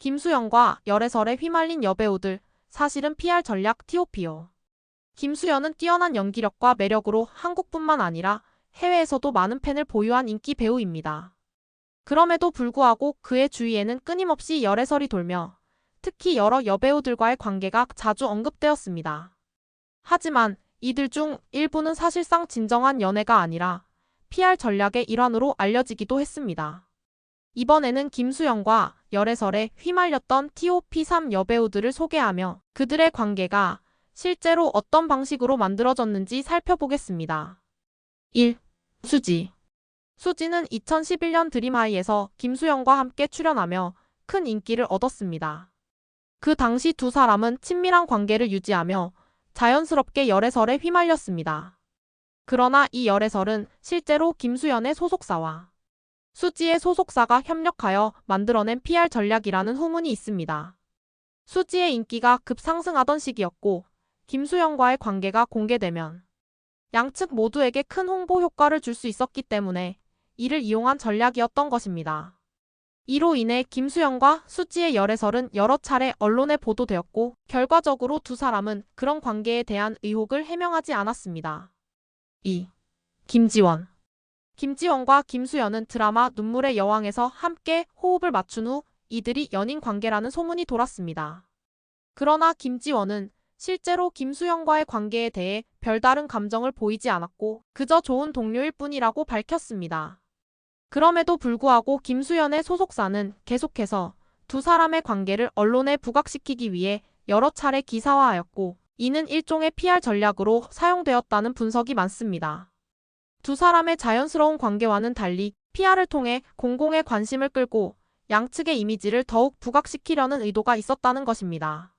김수현과 열애설에 휘말린 여배우들, 사실은 PR 전략 TOP요. 김수현은 뛰어난 연기력과 매력으로 한국뿐만 아니라 해외에서도 많은 팬을 보유한 인기 배우입니다. 그럼에도 불구하고 그의 주위에는 끊임없이 열애설이 돌며 특히 여러 여배우들과의 관계가 자주 언급되었습니다. 하지만 이들 중 일부는 사실상 진정한 연애가 아니라 PR 전략의 일환으로 알려지기도 했습니다. 이번에는 김수현과 열애설에 휘말렸던 TOP3 여배우들을 소개하며 그들의 관계가 실제로 어떤 방식으로 만들어졌는지 살펴보겠습니다. 1. 수지. 수지는 2011년 드림하이에서 김수현과 함께 출연하며 큰 인기를 얻었습니다. 그 당시 두 사람은 친밀한 관계를 유지하며 자연스럽게 열애설에 휘말렸습니다. 그러나 이 열애설은 실제로 김수현의 소속사와 수지의 소속사가 협력하여 만들어낸 PR 전략이라는 후문이 있습니다. 수지의 인기가 급상승하던 시기였고 김수현과의 관계가 공개되면 양측 모두에게 큰 홍보 효과를 줄 수 있었기 때문에 이를 이용한 전략이었던 것입니다. 이로 인해 김수현과 수지의 열애설은 여러 차례 언론에 보도되었고 결과적으로 두 사람은 그런 관계에 대한 의혹을 해명하지 않았습니다. 2. 김지원. 김지원과 김수현은 드라마 눈물의 여왕에서 함께 호흡을 맞춘 후 이들이 연인 관계라는 소문이 돌았습니다. 그러나 김지원은 실제로 김수현과의 관계에 대해 별다른 감정을 보이지 않았고 그저 좋은 동료일 뿐이라고 밝혔습니다. 그럼에도 불구하고 김수현의 소속사는 계속해서 두 사람의 관계를 언론에 부각시키기 위해 여러 차례 기사화하였고 이는 일종의 PR 전략으로 사용되었다는 분석이 많습니다. 두 사람의 자연스러운 관계와는 달리 PR을 통해 공공의 관심을 끌고 양측의 이미지를 더욱 부각시키려는 의도가 있었다는 것입니다.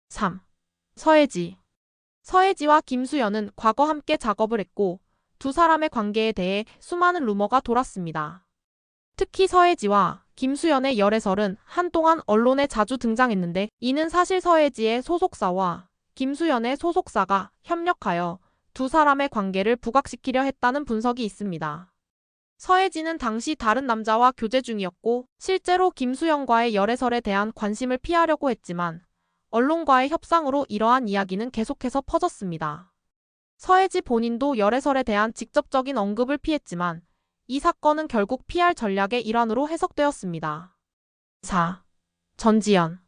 3. 서예지. 서예지와 김수현은 과거 함께 작업을 했고 두 사람의 관계에 대해 수많은 루머가 돌았습니다. 특히 서예지와 김수현의 열애설은 한동안 언론에 자주 등장했는데 이는 사실 서예지의 소속사와 김수현의 소속사가 협력하여 두 사람의 관계를 부각시키려 했다는 분석이 있습니다. 서예지는 당시 다른 남자와 교제 중이었고 실제로 김수현과의 열애설에 대한 관심을 피하려고 했지만 언론과의 협상으로 이러한 이야기는 계속해서 퍼졌습니다. 서예지 본인도 열애설에 대한 직접적인 언급을 피했지만 이 사건은 결국 PR 전략의 일환으로 해석되었습니다. 4. 전지현.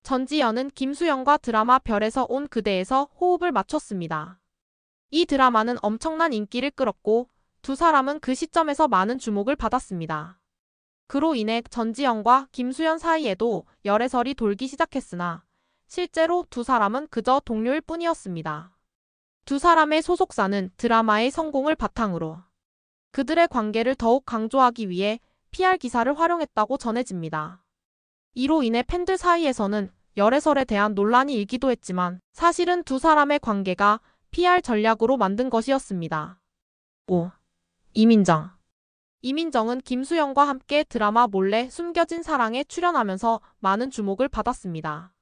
전지현은 김수현과 드라마 별에서 온 그대에서 호흡을 맞췄습니다. 이 드라마는 엄청난 인기를 끌었고 두 사람은 그 시점에서 많은 주목을 받았습니다. 그로 인해 전지현과 김수현 사이에도 열애설이 돌기 시작했으나 실제로 두 사람은 그저 동료일 뿐이었습니다. 두 사람의 소속사는 드라마의 성공을 바탕으로 그들의 관계를 더욱 강조하기 위해 PR 기사를 활용했다고 전해집니다. 이로 인해 팬들 사이에서는 열애설에 대한 논란이 일기도 했지만 사실은 두 사람의 관계가 PR 전략으로 만든 것이었습니다. 5. 이민정. 이민정은 김수현과 함께 드라마 몰래 숨겨진 사랑에 출연하면서 많은 주목을 받았습니다.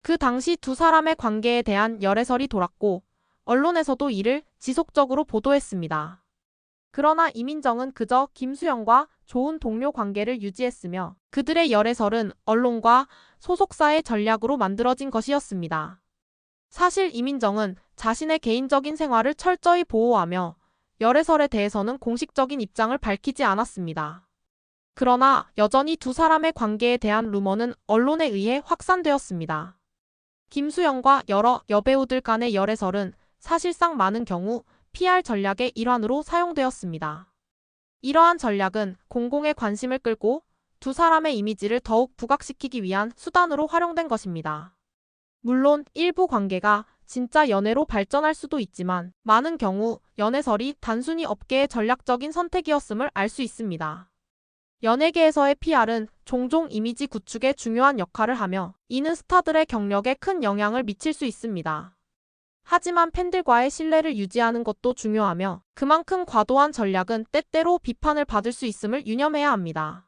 그 당시 두 사람의 관계에 대한 열애설이 돌았고 언론에서도 이를 지속적으로 보도했습니다. 그러나 이민정은 그저 김수현과 좋은 동료 관계를 유지했으며 그들의 열애설은 언론과 소속사의 전략으로 만들어진 것이었습니다. 사실 이민정은 자신의 개인적인 생활을 철저히 보호하며 열애설에 대해서는 공식적인 입장을 밝히지 않았습니다. 그러나 여전히 두 사람의 관계에 대한 루머는 언론에 의해 확산되었습니다. 김수현과 여러 여배우들 간의 열애설은 사실상 많은 경우 PR 전략의 일환으로 사용되었습니다. 이러한 전략은 공공의 관심을 끌고 두 사람의 이미지를 더욱 부각시키기 위한 수단으로 활용된 것입니다. 물론 일부 관계가 진짜 연애로 발전할 수도 있지만 많은 경우 연애설이 단순히 업계의 전략적인 선택이었음을 알 수 있습니다. 연예계에서의 PR은 종종 이미지 구축에 중요한 역할을 하며 이는 스타들의 경력에 큰 영향을 미칠 수 있습니다. 하지만 팬들과의 신뢰를 유지하는 것도 중요하며 그만큼 과도한 전략은 때때로 비판을 받을 수 있음을 유념해야 합니다.